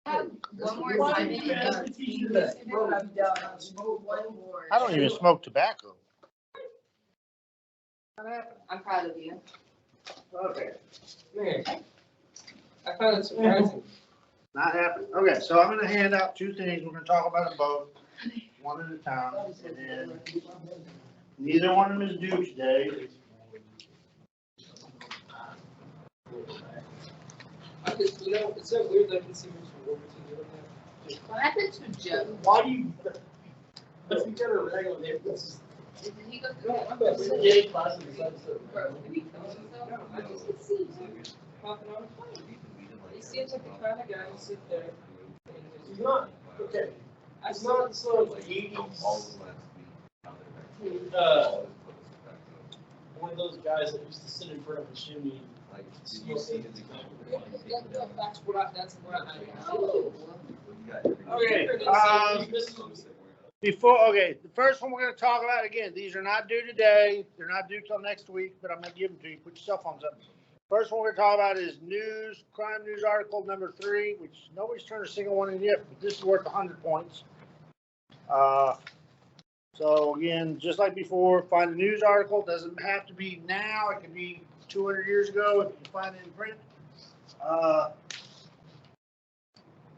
One more assignment. I don't even smoke tobacco. I'm proud of you. Okay. Man, I found it surprising. Not happening. Okay, so I'm gonna hand out two things. We're gonna talk about them both, one at a time, and then neither one of them is due today. I just, it's so weird that I can see who's from overseas. What happened to Joe? Why do you? If you get a regular name, this is. Did he go through No, it? I'm about to say class in the Bro, did he kill himself? I just see him. He seems like the kind of guy who sit there. He's not, okay, it's not sort of eighties. One of those guys that used to sit in front of a chimney, like, smoke it. That's what I Okay, okay, the first one we're gonna talk about, again, these are not due today, they're not due till next week, but I'm gonna give them to you, put your cell phones up. First one we're gonna talk about is crime news article number 3, which nobody's turned a single one in yet, but this is worth 100 points. So again, just like before, find a news article, doesn't have to be now, it can be 200 years ago if you find it in print.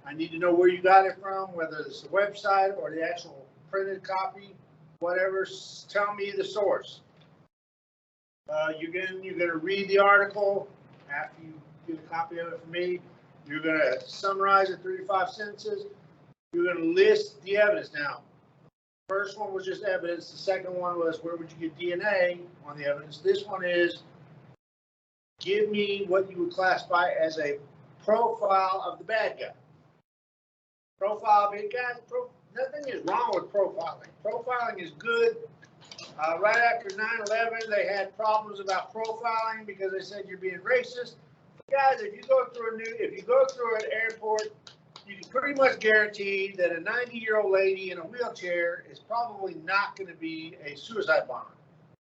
I need to know where you got it from, whether it's the website or the actual printed copy, whatever, tell me the source. You're gonna read the article after you get a copy of it from me. You're gonna summarize it 3 to 5 sentences. You're gonna list the evidence. Now, first one was just evidence. The second one was where would you get DNA on the evidence. This one is give me what you would classify as a profile of the bad guy. Profile big guys. Nothing is wrong with profiling. Profiling is good. Right after 9/11, they had problems about profiling because they said you're being racist. Guys, if you go through an airport, you can pretty much guarantee that a 90-year-old lady in a wheelchair is probably not going to be a suicide bomber.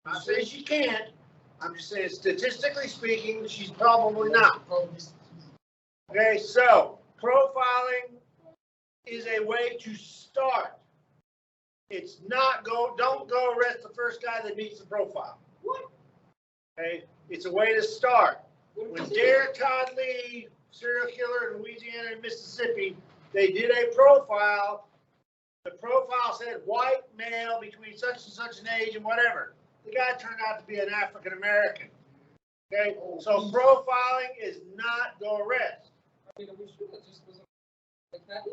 I'm not saying she can't. I'm just saying statistically speaking, she's probably not. Okay, so profiling is a way to start. It's not don't go arrest the first guy that meets the profile. What? Okay, it's a way to start. When Derek Todd Lee, serial killer in Louisiana and Mississippi, they did a profile. The profile said white male between such and such an age and whatever. The guy turned out to be an African American. Okay, so profiling is not go arrest. I mean, we should have just was like that.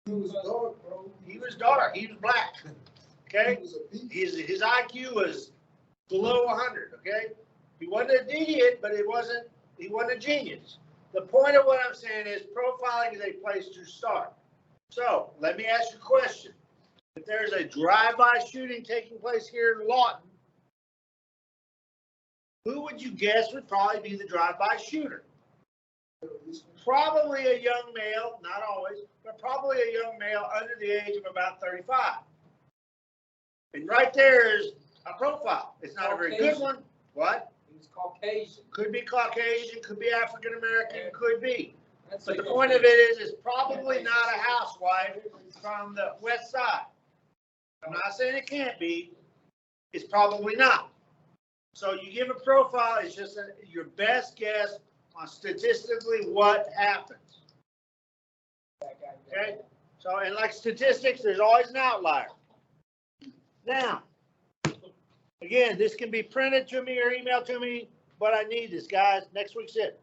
He was dark, bro. He was dark. He was black. Okay, his IQ was below 100. Okay, he wasn't an idiot, but he wasn't a genius. The point of what I'm saying is profiling is a place to start. So let me ask you a question. If there's a drive-by shooting taking place here in Lawton, who would you guess would probably be the drive-by shooter? Probably a young male, not always, but probably a young male under the age of about 35. And right there is a profile. It's not a very good one. What? He's Caucasian. Could be Caucasian, could be African American, could be. But the point of it is, it's probably not a housewife from the west side. I'm not saying it can't be. It's probably not. So you give a profile, it's just your best guess on statistically what happens. Okay? So, and like statistics, there's always an outlier. Now, again, this can be printed to me or emailed to me, but I need this, guys. Next week's it.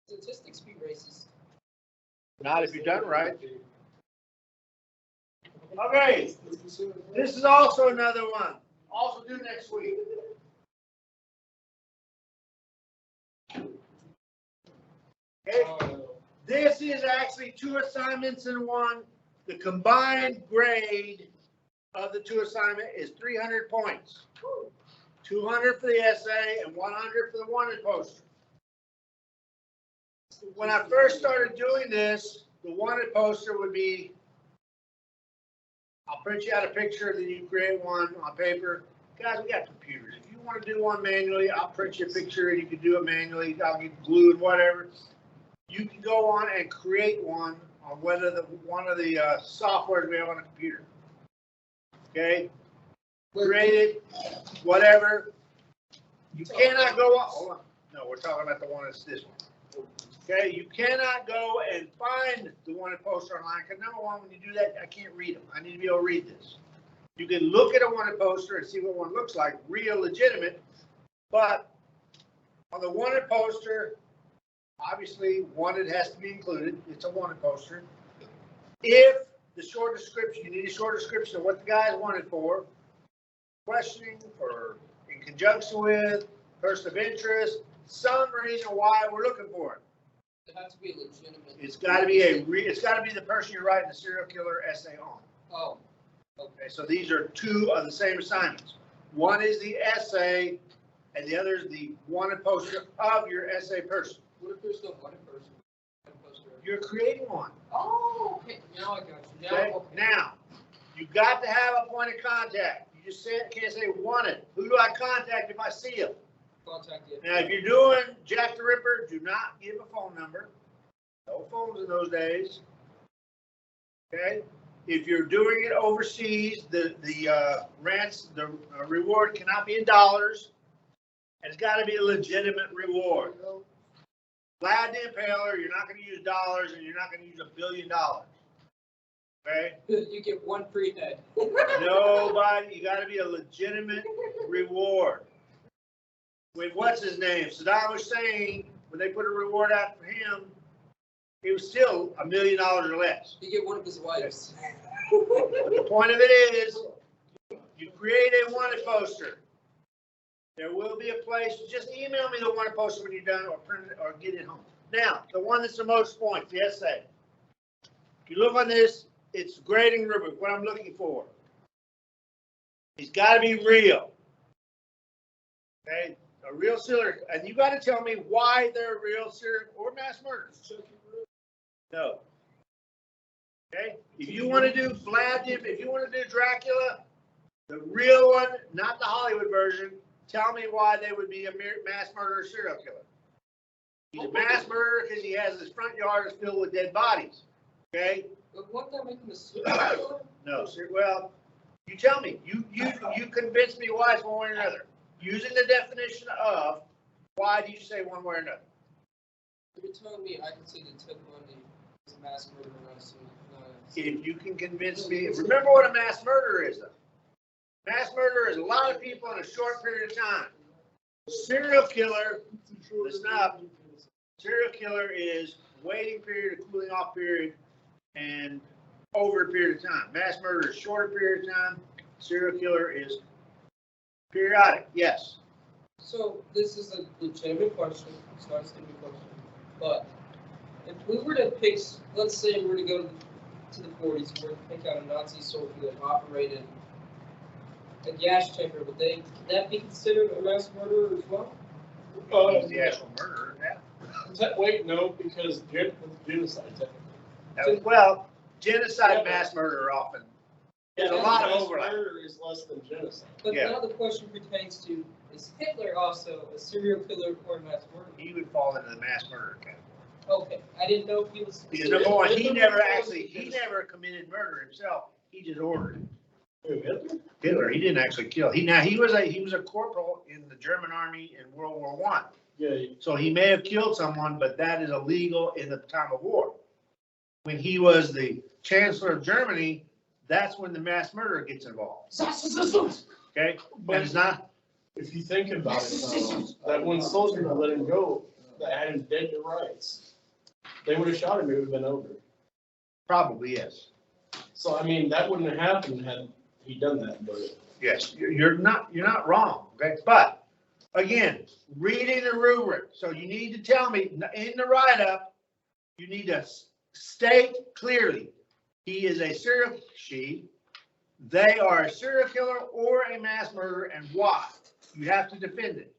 Statistics be racist. Not if you're done right. Okay, this is also another one. Also due next week. Okay. This is actually 2 assignments in one. The combined grade of the 2 assignment is 300 points. 200 for the essay and 100 for the wanted poster. When I first started doing this, the wanted poster would be, I'll print you out a picture, then you create one on paper. Guys, we got computers. If you want to do one manually, I'll print you a picture and you can do it manually. I'll get glue and whatever. You can go on and create one on whether one of the softwares we have on the computer. Okay? Create it, whatever. You cannot go on. Hold on. No, we're talking about the one that's this one. Okay? You cannot go and find the wanted poster online because number one, when you do that, I can't read them. I need to be able to read this. You can look at a wanted poster and see what one looks like, real, legitimate, but on the wanted poster, obviously wanted has to be included. It's a wanted poster. If the short description, you need a short description of what the guy is wanted for, questioning, for in conjunction with, person of interest, some reason why we're looking for it. It has to be legitimate. It's got to be it's got to be the person you're writing the serial killer essay on. Oh. Okay, so these are two of the same assignments. One is the essay, and the other is the wanted poster of your essay person. What if there's no wanted person? Poster? You're creating one. Oh, okay. Now I got you. Now, Okay? okay. Now, you got to have a point of contact. You just can't say wanted. Who do I contact if I see him? Contact you. Now, if you're doing Jack the Ripper, do not give a phone number. No phones in those days. Okay? If you're doing it overseas, the reward cannot be in dollars, and it's got to be a legitimate reward. Vlad the Impaler, you're not going to use dollars, and you're not going to use $1 billion. Okay? You get one free head. Nobody. You got to be a legitimate reward. When what's his name? Saddam Hussein, when they put a reward out for him, it was still $1 million or less. You get one of his wives. But the point of it is, you create a wanted poster. There will be a place. Just email me the wanted poster when you're done, or print it, or get it home. Now, the one that's the most points, the essay. If you look on this, it's grading rubric. What I'm looking for. It's got to be real. Okay, a real serial, and you got to tell me why they're real serial or mass murders. No. Okay, if you want to do Vlad, if you want to do Dracula, the real one, not the Hollywood version, tell me why they would be a mass murderer serial killer. He's a mass murderer because he has his front yard is filled with dead bodies. Okay? But wouldn't that make him a serial killer? No, sir. Well, you tell me. You convince me why it's one way or another. Using the definition of why do you say one way or another? You're telling me I can see the Ted Bundy is a mass murderer, not a serial killer. If you can convince me, remember what a mass murderer is, though. Mass murderer is a lot of people in a short period of time. Serial killer, listen up. Serial killer is waiting period, a cooling off period, and over a period of time. Mass murderer is shorter period of time. Serial killer is periodic. Yes. So this is a legitimate question. It's not a stupid question. But if we were to pick, let's say we were to go to the 40s, we were to pick out a Nazi soldier that operated a gas chamber, would that be considered a mass murderer as well? The actual murderer, yeah. Wait, no, because genocide technically. Well, genocide, mass murder often. There's a lot of overlap. Murder is less than genocide. But Yeah. now the question pertains to, is Hitler also a serial killer or a mass murderer? He would fall into the mass murder category. Okay, I didn't know if he was. Because number one, he never committed murder himself. He just ordered it. Hitler, he didn't actually kill. He was a corporal in the German army in World War I. Yeah. So he may have killed someone, but that is illegal in the time of war. When he was the Chancellor of Germany, that's when the mass murder gets involved. Okay, but it's not. If you think about it, though, that when soldiers let him go, that had him dead to rights, they would have shot him. It would have been over. Probably yes. So I mean, that wouldn't have happened had he done that. But Yes, you're not wrong. Okay, but again, reading the rubric. So you need to tell me in the write-up. You need to state clearly he is a serial. They are a serial killer or a mass murderer, and why. You have to defend it.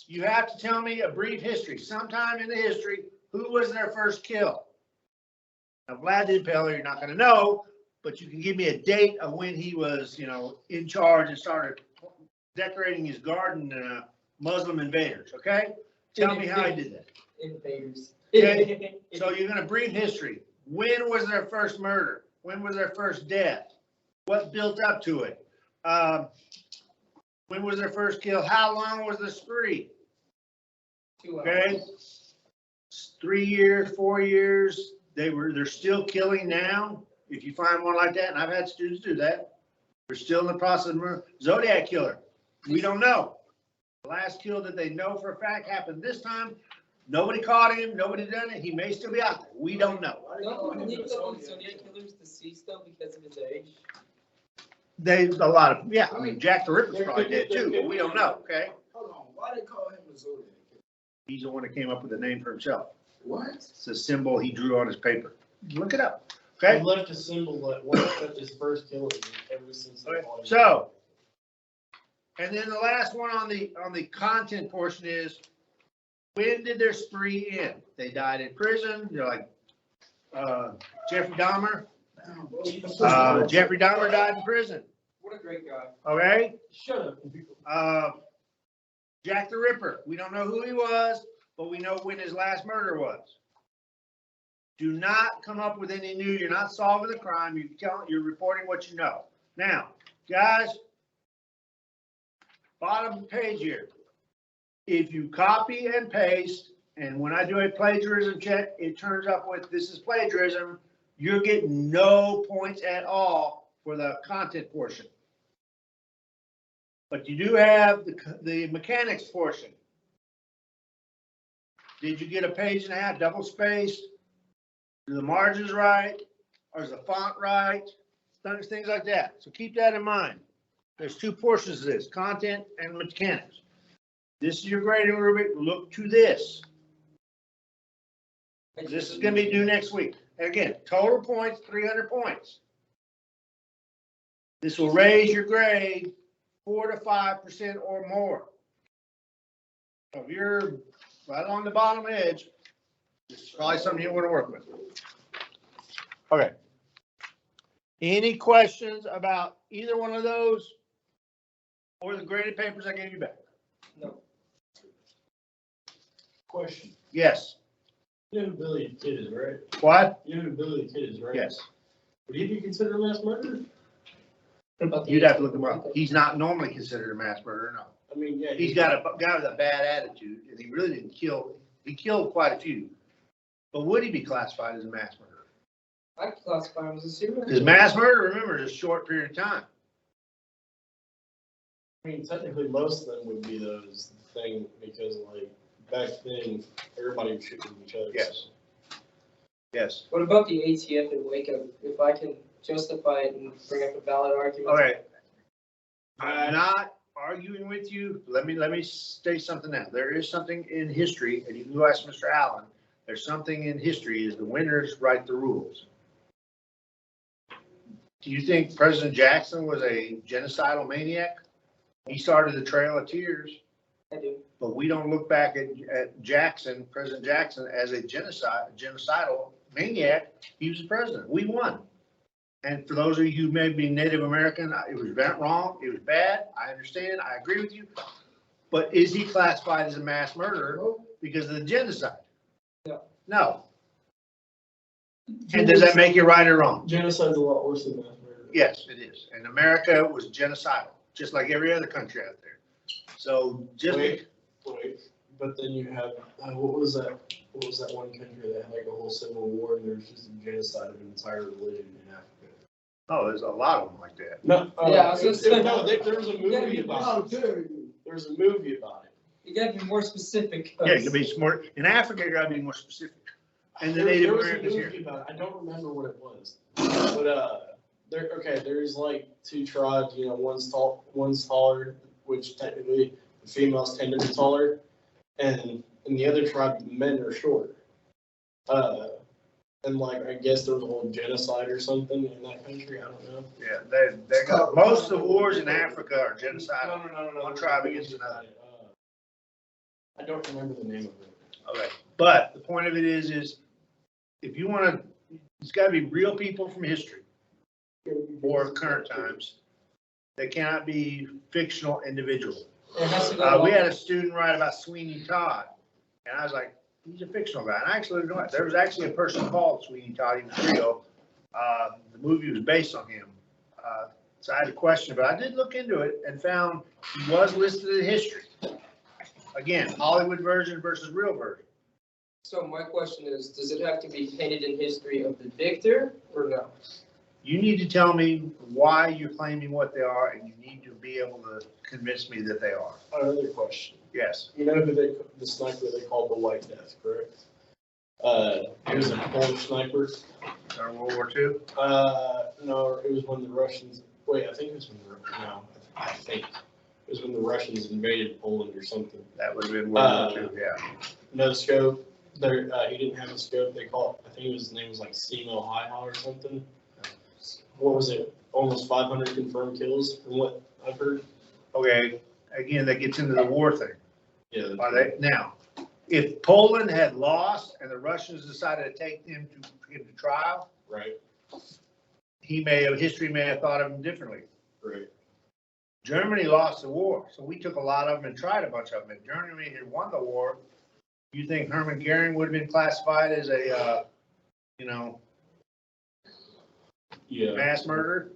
You have to tell me a brief history, sometime in the history, who was their first kill. Now, Vlad the Impaler, you're not going to know, but you can give me a date of when he was, in charge and started decorating his garden, Muslim invaders. Okay, tell me how he did that. Invaders. Okay, so you're going to brief history. When was their first murder? When was their first death? What built up to it? When was their first kill? How long was the spree? 2 hours. Okay, 3 years, 4 years. They're still killing now. If you find one like that, and I've had students do that, they're still in the process of murder. Zodiac killer, we don't know. The last kill that they know for a fact happened this time. Nobody caught him. Nobody done it. He may still be out there. We don't know. Don't you believe that when Zodiac killer's deceased though because of his age? A lot of, yeah. I mean, Jack the Ripper's probably dead too, but we don't know. Okay, Hold on, why they call him a Zodiac killer? he's the one that came up with the name for himself. What? It's a symbol he drew on his paper. Look it up. He Okay. left a symbol that one of his first killings ever since. Okay, so, and then the last one on the content portion is, when did their spree end? They died in prison. You're like, Jeffrey Dahmer. Jeffrey Dahmer died in prison. What a great guy. Okay. Shut up. Jack the Ripper. We don't know who he was, but we know when his last murder was. Do not come up with any new. You're not solving the crime. You're reporting what you know. Now, guys, bottom page here. If you copy and paste, and when I do a plagiarism check, it turns up with this is plagiarism, you're getting no points at all for the content portion. But you do have the mechanics portion. Did you get a page and a half double spaced? Are the margins right? Or is the font right? Things like that. So keep that in mind. There's two portions of this, content and mechanics. This is your grading rubric. Look to this. This is going to be due next week. And again, total points, 300 points. This will raise your grade 4 to 5% or more. So if you're right along the bottom edge, this is probably something you want to work with. Okay. Any questions about either one of those or the graded papers I gave you back? No. Question. Yes. You know who Billy the Kid is, right? What? You know who Billy the Kid is, right? Yes. Would he be considered a mass murderer? You'd have to look him up. He's not normally considered a mass murderer, no. I mean, yeah. He's got a guy with a bad attitude, and he really didn't kill. He killed quite a few. But would he be classified as a mass murderer? I'd classify him as a serial Because killer. mass murder, remember, is a short period of time. I mean, technically, most of them would be those thing because, like, back then, everybody was shooting each other. Yes. Yes. What about the ATF in Waco? If I can justify it and bring up a valid argument. Okay. I'm not arguing with you. Let me state something now. There is something in history, and you can go ask Mr. Allen. There's something in history is the winners write the rules. Do you think President Jackson was a genocidal maniac? He started the Trail of Tears. I do. But we don't look back at Jackson, President Jackson, as a genocidal maniac. He was the president. We won. And for those of you who may be Native American, it was wrong. It was bad. I understand. I agree with you. But is he classified as a mass murderer because of the genocide? No. No. And does that make you right or wrong? Genocide's a lot worse than mass murder. Yes, it is. And America was genocidal, just like every other country out there. So just Wait, but then you have, what was that one country that had like a whole civil war and there was just a genocide of an entire religion in Africa? oh, there's a lot of them like that. No, Yeah, I was gonna say- no, there was a movie about it. There was a movie about it. You gotta be more specific. Yeah, you can be more in Africa. You gotta be more specific. And the There Native was a Americans movie here. about it. I don't remember what it was, but there's like two tribes. You know, one's taller, which technically the females tend to be taller, and in the other tribe, the men are short. And like I guess there was a whole genocide or something in that country. I don't know. Yeah, they got most of the wars in Africa are genocidal. No. One tribe against another. I don't remember the name of it. Okay, but the point of it is if you want to, it's got to be real people from history or current times. They cannot be fictional individuals. It has to go We had a student write about Sweeney Todd, and I was like, he's a fictional guy. And actually, there was actually a person called Sweeney Todd, he was real. The movie was based on him. So I had a question, but I did look into it and found he was listed in history. Again, Hollywood version versus real version. So my question is, does it have to be painted in history of the victor or no? You need to tell me why you're claiming what they are, and you need to be able to convince me that they are. Another question. Yes. You know who the sniper they called the White Death, correct? He was a Polish sniper. During World War II? No, it was when the Russians, wait, I think it was I think it was when the Russians invaded Poland or something. That would have been World War II, yeah. No scope. There, he didn't have a scope. They called, I think his name was like Simo Hi-Ha or something. What was it? Almost 500 confirmed kills from what I've heard. Okay, again, that gets into the war thing. Yeah. Are they, now, if Poland had lost and the Russians decided to take him to trial, Right. history may have thought of him differently. Right. Germany lost the war, so we took a lot of them and tried a bunch of them. If Germany had won the war, you think Hermann Goering would have been classified as a, Yeah. mass murderer?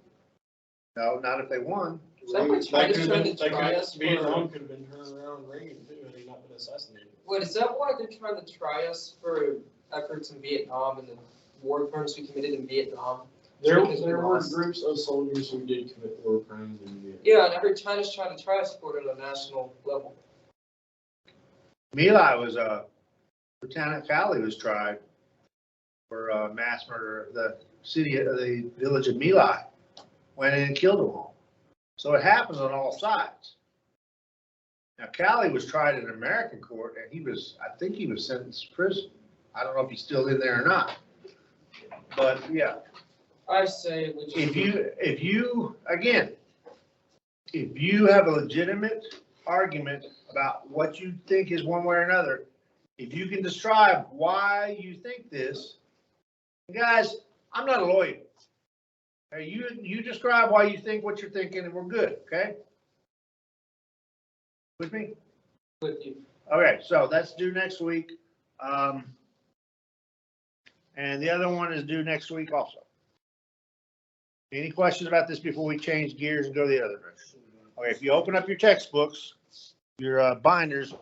No, not if they won. Is that what China's trying to That try could us Vietnam for? could have been turned around Reagan too had he not been assassinated. Wait, is that why they're trying to try us for efforts in Vietnam and the war crimes we committed in Vietnam? There Because we were lost. groups of soldiers who did commit war crimes in Vietnam. Yeah, and every China's trying to try us for it on a national level. My Lai was, Lieutenant Calley was tried for mass murder of the village of My Lai. Went in and killed them all. So it happens on all sides. Now, Calley was tried in American court, and I think he was sentenced to prison. I don't know if he's still in there or not. But, yeah, I say if you have a legitimate argument about what you think is one way or another, if you can describe why you think this, guys, I'm not a lawyer. Okay, you describe why you think what you're thinking, and we're good, okay? With me? with you. Okay, so that's due next week. And the other one is due next week also. Any questions about this before we change gears and go the other direction? Okay, if you open up your textbooks, your binders,